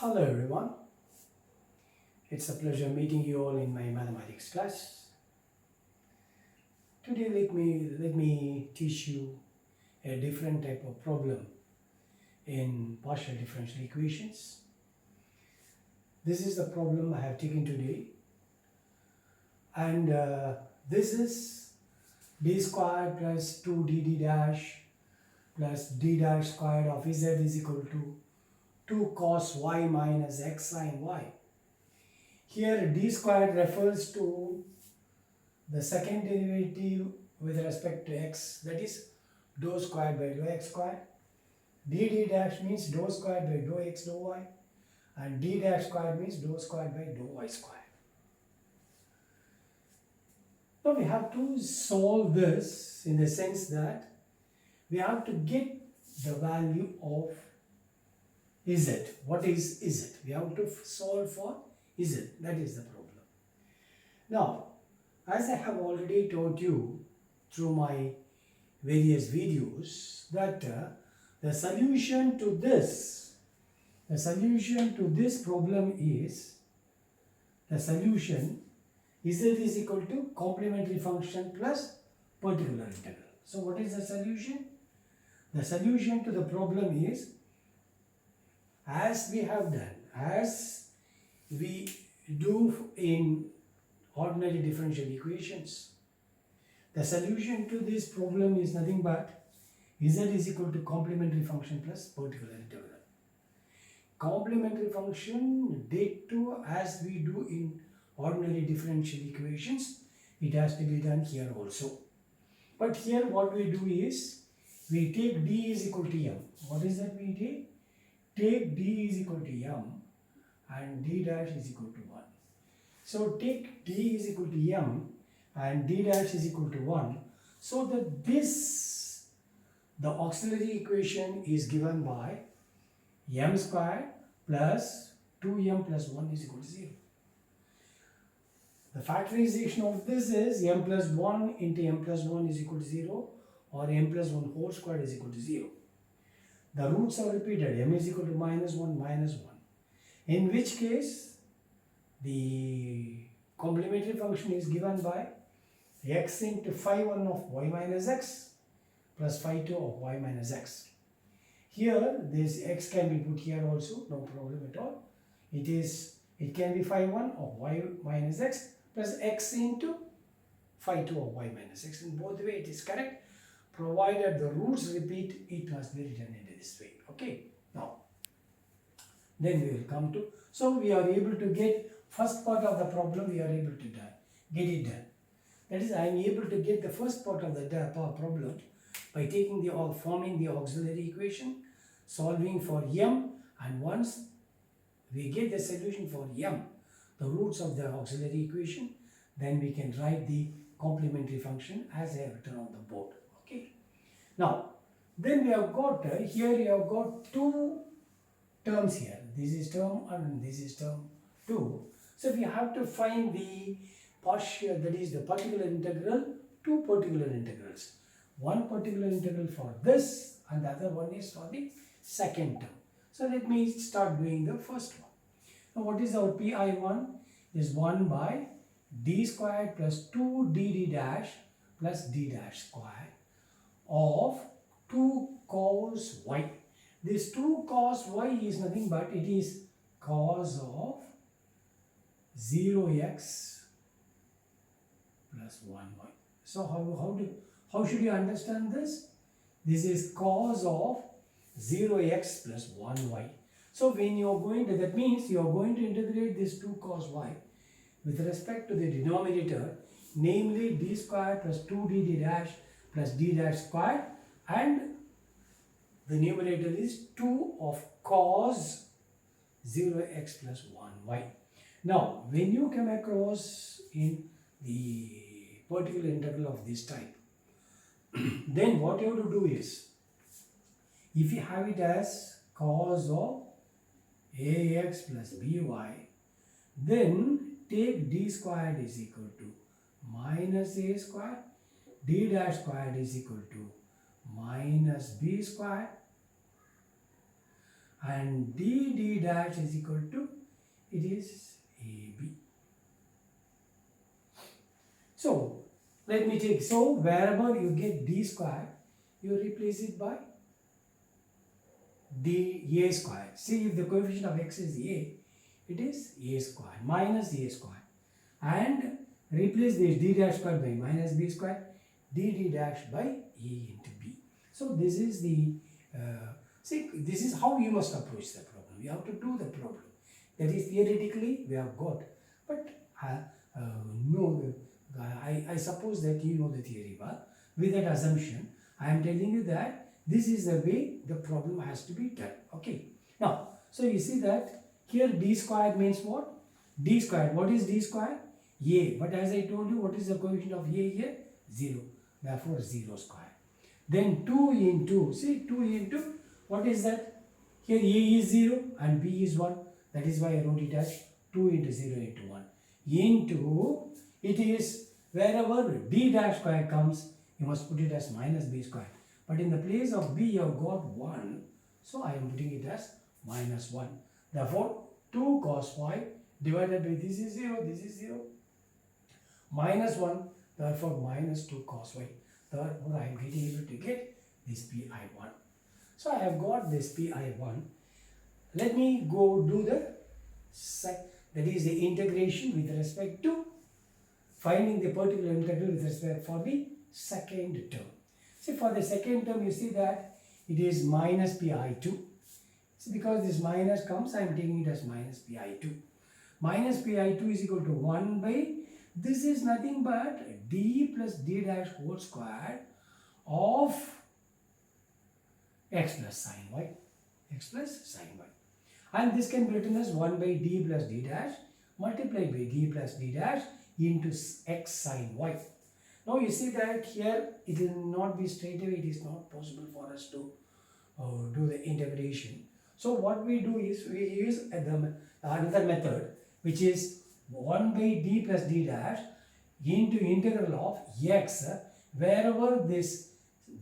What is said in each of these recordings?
Hello everyone, it's a pleasure meeting you all in my mathematics class. Today let me teach you a different type of problem in partial differential equations. This is the problem I have taken today, and this is d squared plus 2dd dash plus d dash squared of z is equal to 2 cos y minus x sin y. Here d squared refers to the second derivative with respect to x, that is dou squared by dou x squared. dd dash means dou squared by dou x dou y, and d dash squared means dou squared by dou y squared. Now we have to solve this in the sense that we have to get the value of z. What is z? We have to solve for z. That is the problem. Now, as I have already taught you through my various videos that the solution to this problem is the solution z is equal to complementary function plus particular integral. So what is the solution? The solution to the problem is, as we have done, as we do in ordinary differential equations, the solution to this problem is nothing but z is equal to complementary function plus particular integral. Complementary function ditto as we do in ordinary differential equations, it has to be done here also. But here what we do is, we take d is equal to m. What is that we take? Take d is equal to m and d dash is equal to 1. So take d is equal to m and d dash is equal to 1, so that the auxiliary equation is given by m squared plus 2m plus 1 is equal to 0. The factorization of this is m plus 1 into m plus 1 is equal to 0, or m plus 1 whole squared is equal to 0. The roots are repeated, m is equal to minus 1 minus 1, in which case the complementary function is given by x into phi 1 of y minus x plus phi 2 of y minus x. Here this x can be put here also, no problem at all. It can be phi 1 of y minus x plus x into phi 2 of y minus x. In both way it is correct, provided the roots repeat, it must be written in this way. Okay, now then we will come to, so we are able to get first part of the problem, we are able to get it done. That is, I am able to get the first part of the problem by forming the auxiliary equation, solving for m, and once we get the solution for m, the roots of the auxiliary equation, then we can write the complementary function as I have written on the board. Okay. Now, then we have got, here we have got two terms here. This is term and this is term 2. So we have to find the partial, that is the particular integral, two particular integrals. One particular integral for this and the other one is for the second term. So let me start doing the first one. Now what is our pi1? Is 1 by d squared plus 2dd dash plus d dash squared of 2 cos y. This 2 cos y is nothing but it is cos of 0x plus 1y. So how should you understand this? This is cos of 0x plus 1y. So when you are going to, that means you are going to integrate this 2 cos y with respect to the denominator, namely d squared plus 2dd dash plus d dash squared, and the numerator is 2 of cos 0x plus 1y. Now, when you come across in the particular integral of this type, then what you have to do is, if you have it as cos of ax plus by, then take d squared is equal to minus a squared, d dash squared is equal to minus b squared, and d dash is equal to, it is AB. So let me take, so wherever you get d square, you replace it by a square. See, if the coefficient of x is a, it is a square minus a square, and replace this d dash square by minus b square, d dash by a into b. So this is the see, this is how you must approach the problem. You have to do the problem. That is, theoretically we have got, but no, I suppose that you know the theory, but with that assumption, I am telling you that this is the way the problem has to be done. Okay. Now, so you see that here d squared means what? D squared. What is d squared? A. But as I told you, what is the coefficient of a here? 0. Therefore, 0 square. Then 2 into, see, 2 into, what is that? Here a is 0 and b is 1. That is why I wrote it as 2 into 0 into 1. Into, it is wherever d dash square comes, you must put it as minus b square. But in the place of b, you have got 1. So I am putting it as minus 1. Therefore, 2 cos phi divided by this is 0, this is 0. Minus 1, therefore minus 2 cos y. Therefore, I am getting able to get this pi1. So I have got this pi1. Let me go do that is the integration with respect to finding the particular integral with respect for the second term. See, for the second term, you see that it is minus pi2. So because this minus comes, I am taking it as minus pi2. Minus pi2 is equal to 1 by, this is nothing but d plus d dash whole square of x plus sine y. X plus sine y. And this can be written as 1 by d plus d dash multiplied by d plus d dash into x sine y. Now you see that here it will not be straight away, it is not possible for us to do the integration. So what we do is we use another method, which is 1 by d plus d dash into integral of x. Wherever this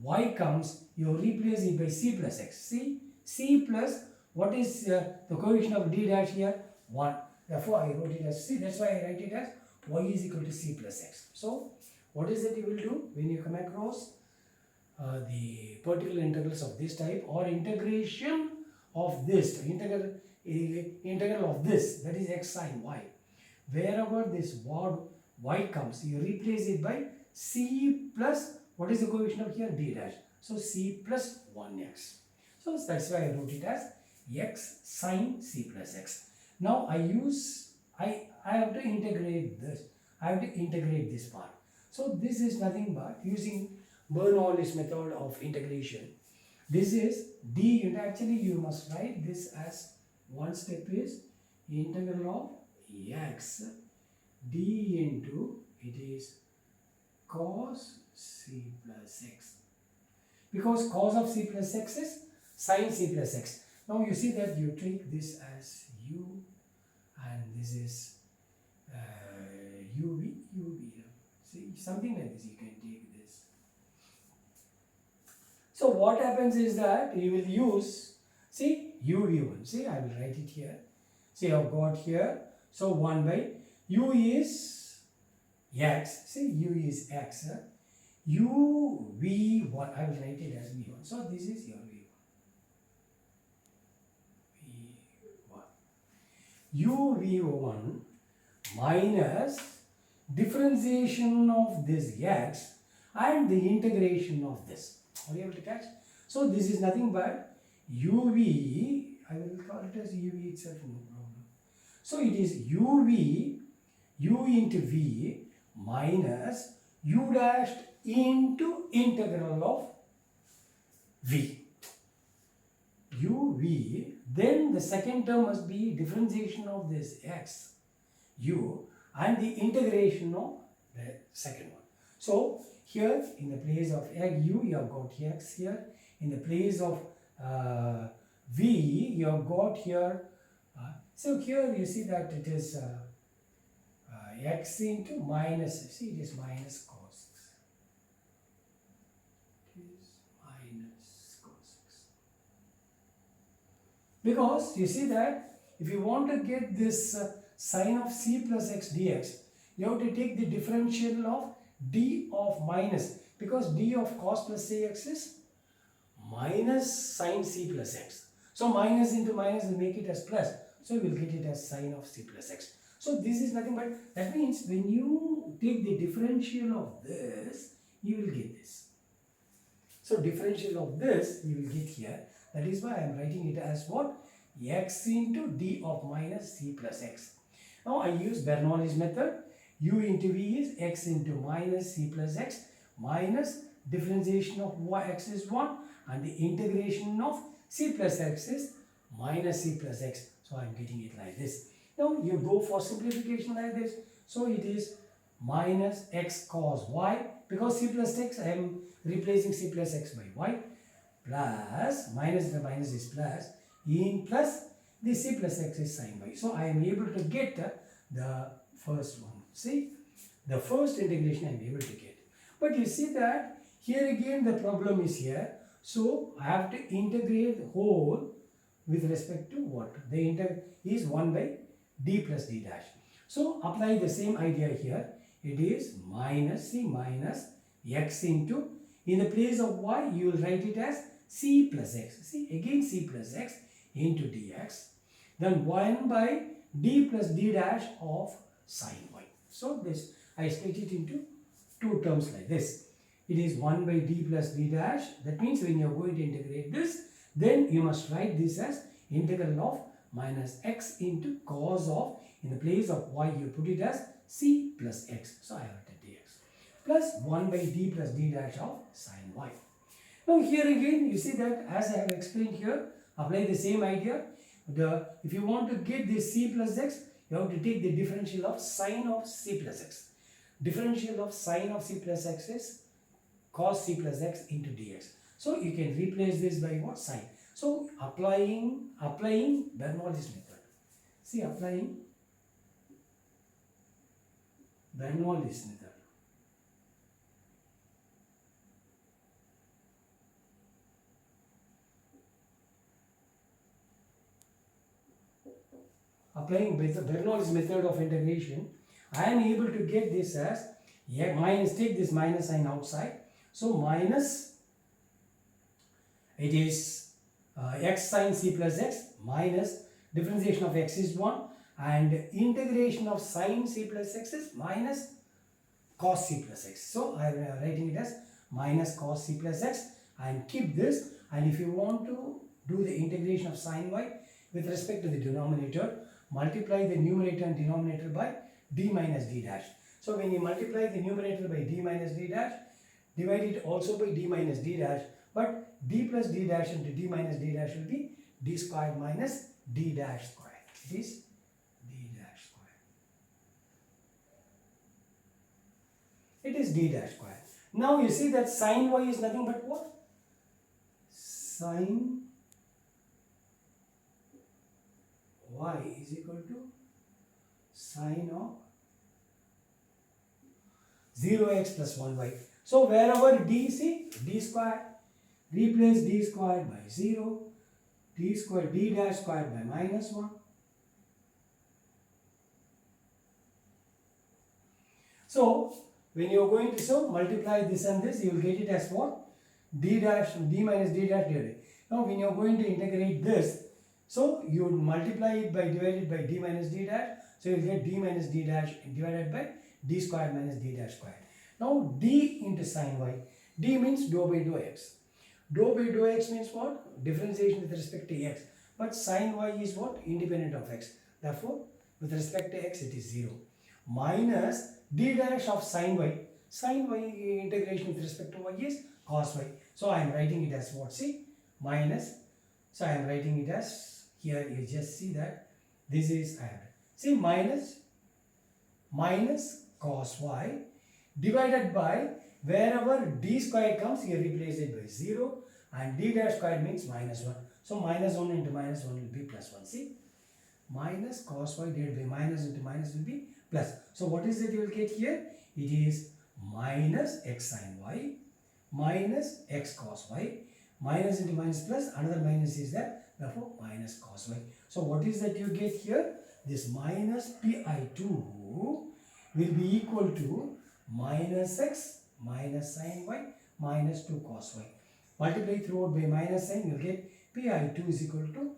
y comes, you replace it by c plus x. See, c plus, what is the coefficient of d dash here? 1. Therefore, I wrote it as c. That's why I write it as y is equal to c plus x. So, what is it you will do when you come across the particular integrals of this type, or integration of this, integral of this, that is x sine y. Wherever this y comes, you replace it by c plus, what is the coefficient of here? D dash. So, c plus 1x. So, that's why I wrote it as x sine c plus x. Now, I have to integrate this. I have to integrate this part. So, this is nothing but using Bernoulli's method of integration. This is d, and actually you must write this as one step is integral of x d into, it is cos c plus x. Because cos of c plus x is sin c plus x. Now you see that you take this as u, and this is uv. See, something like this you can take this. So what happens is that you will use, see, uv1. See, I will write it here. See, I have got here. So 1 by u is x. See, u is x. uv1. I will write it as v1. So this is your v1. uv1 minus differentiation of this x and the integration of this. Are you able to catch? So this is nothing but uv, I will call it as uv itself, no problem. So it is uv, u into v minus u dash into integral of v. uv, then the second term must be differentiation of this x, u, and the integration of the second one. So here in the place of u, you have got x here. In the place of v, you have got here. So here you see that it is x into minus, see, it is minus cos x. It is minus cos x. Because you see that if you want to get this sine of c plus x dx, you have to take the differential of d of minus, because d of cos plus cx is minus sine c plus x. So minus into minus will make it as plus. So we will get it as sine of c plus x. So this is nothing but, that means when you take the differential of this, you will get this. So differential of this you will get here. That is why I am writing it as what? X into d of minus c plus x. Now I use Bernoulli's method. U into v is x into minus c plus x minus differentiation of x is 1 and the integration of c plus x is minus c plus x. So I am getting it like this. Now you go for simplification like this. So it is minus x cos y, because c plus x, I am replacing c plus x by y, plus minus the minus is plus in plus the c plus x is sin y. So I am able to get the first one. See, the first integration I am able to get. But you see that here again the problem is here. So I have to integrate the whole with respect to what? The integral is 1 by d plus d dash. So apply the same idea here. It is minus c minus x into, in the place of y you will write it as c plus x. See, again c plus x into dx. Then 1 by d plus d dash of sin y. So this I split it into two terms like this. It is 1 by d plus d dash. That means when you are going to integrate this, then you must write this as integral of minus x into cos of, in the place of y you put it as c plus x. So I have written dx. Plus 1 by d plus d dash of sin y. Now here again you see that as I have explained here, apply the same idea. If you want to get this c plus x, you have to take the differential of sine of c plus x. Differential of sine of c plus x is cos c plus x into dx. So you can replace this by what? Sine. So applying Bernoulli's method. See, applying Bernoulli's method. Applying Bernoulli's method of integration, I am able to get this as minus, take this minus sign outside. So minus, it is x sine c plus x minus differentiation of x is 1 and integration of sine c plus x is minus cos c plus x. So I am writing it as minus cos c plus x and keep this, and if you want to do the integration of sine y with respect to the denominator, multiply the numerator and denominator by d minus d dash. So when you multiply the numerator by d minus d dash, divide it also by d minus d dash, but d plus d dash into d minus d dash will be d squared minus d dash squared. It is d dash squared. It is d dash squared. Now you see that sin y is nothing but what? Sin y is equal to sine of 0x plus 1y. So wherever d, see, d squared, replace d squared by 0, d squared, d dash squared by minus 1. So when you are going to multiply this and this, you will get it as what? D dash, d minus d dash divided. Now when you are going to integrate this, so you would multiply it by divided by d minus d dash. So you will get d minus d dash divided by d squared minus d dash squared. Now d into sin y. D means dou by dou x. Dou by dou x means what? Differentiation with respect to x. But sin y is what? Independent of x. Therefore, with respect to x it is 0. Minus d dash of sin y. Sin y integration with respect to y is cos y. So I am writing it as what? See? Minus. So I am writing it as, here you just see that this is, I have, see, minus cos y divided by, wherever d square comes, you replace it by 0 and d dash square means minus 1. So minus 1 into minus 1 will be plus 1. See, minus cos y divided by minus into minus will be plus. So what is it you will get here? It is minus x sin y minus x cos y, minus into minus plus, another minus is there, therefore minus cos y. So what is that you get here? This minus pi2 will be equal to minus x minus sin y minus 2 cos y. Multiply throughout by minus sign, you will get pi2 is equal to,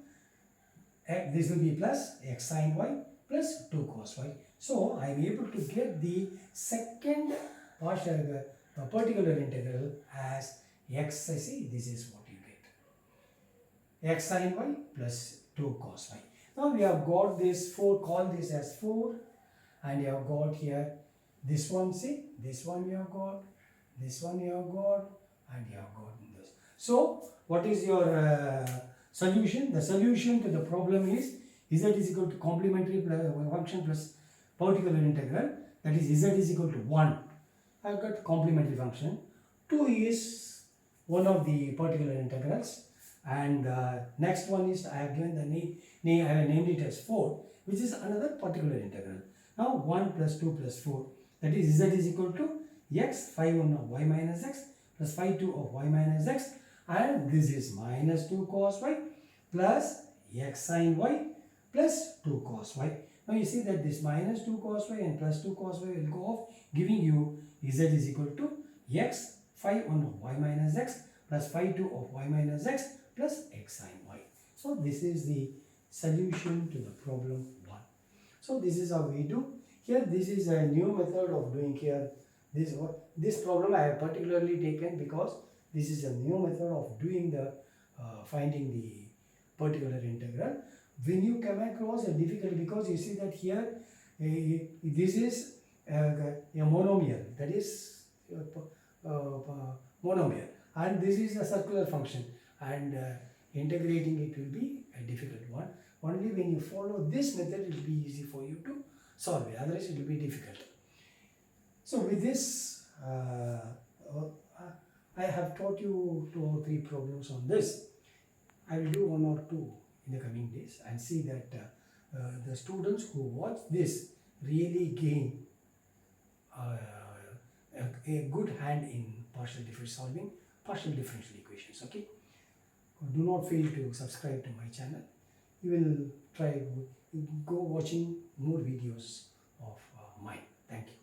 this will be plus x sin y plus 2 cos y. So I am able to get the second partial particular integral as x. See, this is what you get, x sin y plus 2 cos y. Now we have got this 4, call this as 4, and you have got here this one. See, this one you have got, this one you have got, and you have got this. So what is your solution? The solution to the problem is z is equal to complementary function plus particular integral, that is z is equal to 1. I have got complementary function. 2 is one of the particular integrals, and next one is I have given the name, I have named it as 4, which is another particular integral. Now 1 plus 2 plus 4, that is z is equal to x phi 1 of y minus x plus phi 2 of y minus x, and this is minus 2 cos y plus x sin y plus 2 cos y. Now you see that this minus 2 cos y and plus 2 cos y will go off, giving you z is equal to x phi 1 of y minus x plus phi 2 of y minus x plus x sin y. So this is the solution to the problem 1. So this is how we do. Here this is a new method of doing here. This problem I have particularly taken because this is a new method of doing the finding the particular integral. When you come across a difficulty, because you see that here this is a monomial, that is monomial, and this is a circular function, and integrating it will be a difficult one. Only when you follow this method it will be easy for you to solve it, otherwise it will be difficult. So with this I have taught you 2 or 3 problems on this. I will do 1 or 2 in the coming days and see that the students who watch this really gain a good hand in partial differential solving, partial differential equations. Okay, do not fail to subscribe to my channel. You will try go watching more videos of mine. Thank you.